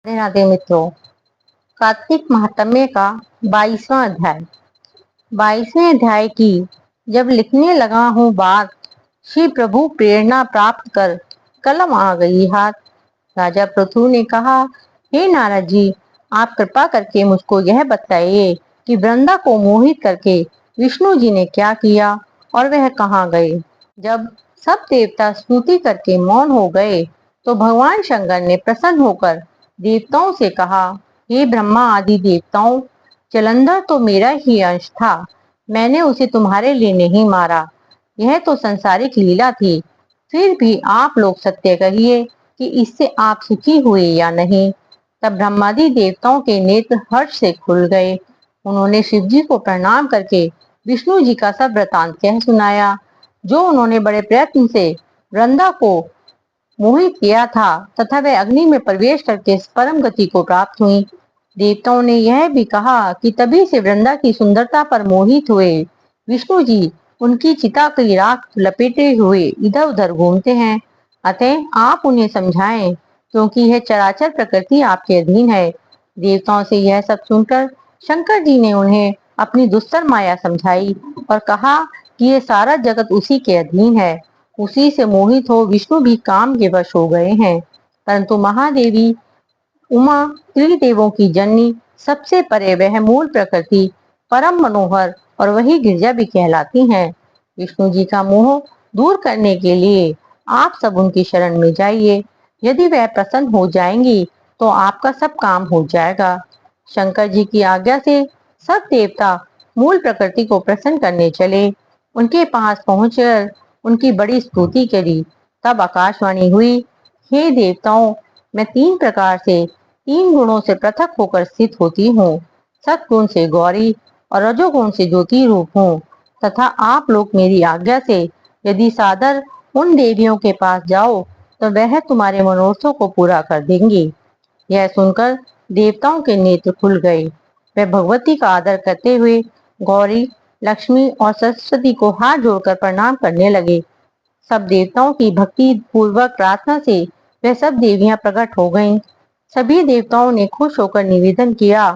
राधे राधे मित्रों। कार्तिक महात्म्य का 22वां अध्याय। 22वें अध्याय की जब लिखने लगा हूँ बात, श्री प्रभु प्रेरणा प्राप्त कर कलम आ गई हाथ। राजा पृथु ने कहा, हे नारद जी, आप कृपा करके मुझको यह बताइए कि वृंदा को मोहित करके विष्णु जी ने क्या किया और वह कहाँ गए। जब सब देवता स्तुति करके मौन हो गए तो भगवान शंकर ने प्रसन्न होकर देवताओं से कहा, हे ब्रह्मा आदि देवताओं, जलंधर तो मेरा ही अंश था, मैंने उसे तुम्हारे लिए नहीं मारा, यह तो संसारिक लीला थी। फिर भी आप लोग सत्य कहिए कि इससे आप सुखी हुए या नहीं। तब ब्रह्मादि देवताओं के नेत्र हर्ष से खुल गए। उन्होंने शिव जी को प्रणाम करके विष्णु जी का सब वृतांत कह सुनाया, जो उन्होंने बड़े प्रयत्न से वृंदा को मोहित किया था तथा वह अग्नि में प्रवेश करके परम गति को प्राप्त हुई। देवताओं ने यह भी कहा कि तभी से वृंदा की सुंदरता पर मोहित हुए विष्णु जी उनकी चिता की राख लपेटे हुए इधर उधर घूमते हैं। अतः आप उन्हें समझाएं, क्योंकि यह चराचर प्रकृति आपके अधीन है। देवताओं से यह सब सुनकर शंकर जी ने उन्हें अपनी दुस्तर माया समझाई और कहा कि ये सारा जगत उसी के अधीन है। उसी से मोहित हो विष्णु भी काम के वश हो गए हैं। परंतु महादेवी उमा त्रिदेवों की जननी, सबसे परे वह मूल प्रकृति परम मनोहर और वही गिरजा भी कहलाती हैं। विष्णु जी का मोह दूर करने के लिए आप सब उनकी शरण में जाइए। यदि वह प्रसन्न हो जाएंगी तो आपका सब काम हो जाएगा। शंकर जी की आज्ञा से सब देवता मूल प्रकृति को प्रसन्न करने चले। उनके पास पहुंचकर उनकी बड़ी स्तुति करी। तब आकाशवाणी हुई, हे देवताओं, मैं 3 प्रकार से 3 गुणों से पृथक होकर स्थित होती हूँ। सत्गुण से गौरी और रजोगुण से ज्योति रूप हूँ, तथा आप लोग मेरी आज्ञा से यदि सादर उन देवियों के पास जाओ तो वह तुम्हारे मनोरथों को पूरा कर देंगी। यह सुनकर देवताओं के नेत्र खुल गए। वे भगवती का आदर करते हुए गौरी, लक्ष्मी और सरस्वती को हाथ जोड़कर प्रणाम करने लगे। सब देवताओं की भक्ति पूर्वक प्रार्थना से वे सब देवियां प्रकट हो गईं। सभी देवताओं ने खुश होकर निवेदन किया।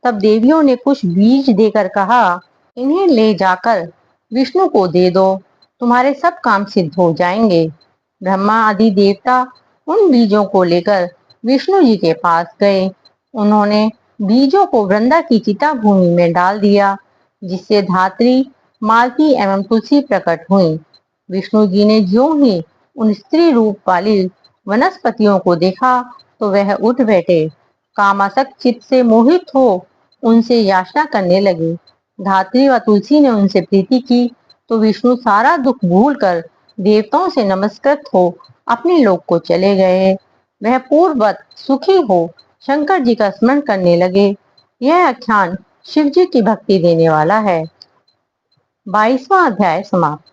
तब देवियों ने कुछ बीज देकर कहा, इन्हें ले जाकर विष्णु को दे दो, तुम्हारे सब काम सिद्ध हो जाएंगे। ब्रह्मा आदि देवता उन बीजों को लेकर विष्णु जी के पास गए। उन्होंने बीजों को वृंदा की चिता भूमि में डाल दिया, जिससे धात्री, मालती एवं तुलसी प्रकट हुई। विष्णु जी ने ज्यों ही उन स्त्री रूप वाली वनस्पतियों को देखा तो वह उठ बैठे। कामासक्त चित्त से मोहित हो उनसे याचना करने लगे। धात्री व तुलसी ने उनसे प्रीति की तो विष्णु सारा दुख भूलकर देवताओं से नमस्कृत हो अपने लोक को चले गए। वह पूर्ववत सुखी हो शंकर जी का स्मरण करने लगे। यह आख्यान शिव जी की भक्ति देने वाला है। 22वां अध्याय समाप्त।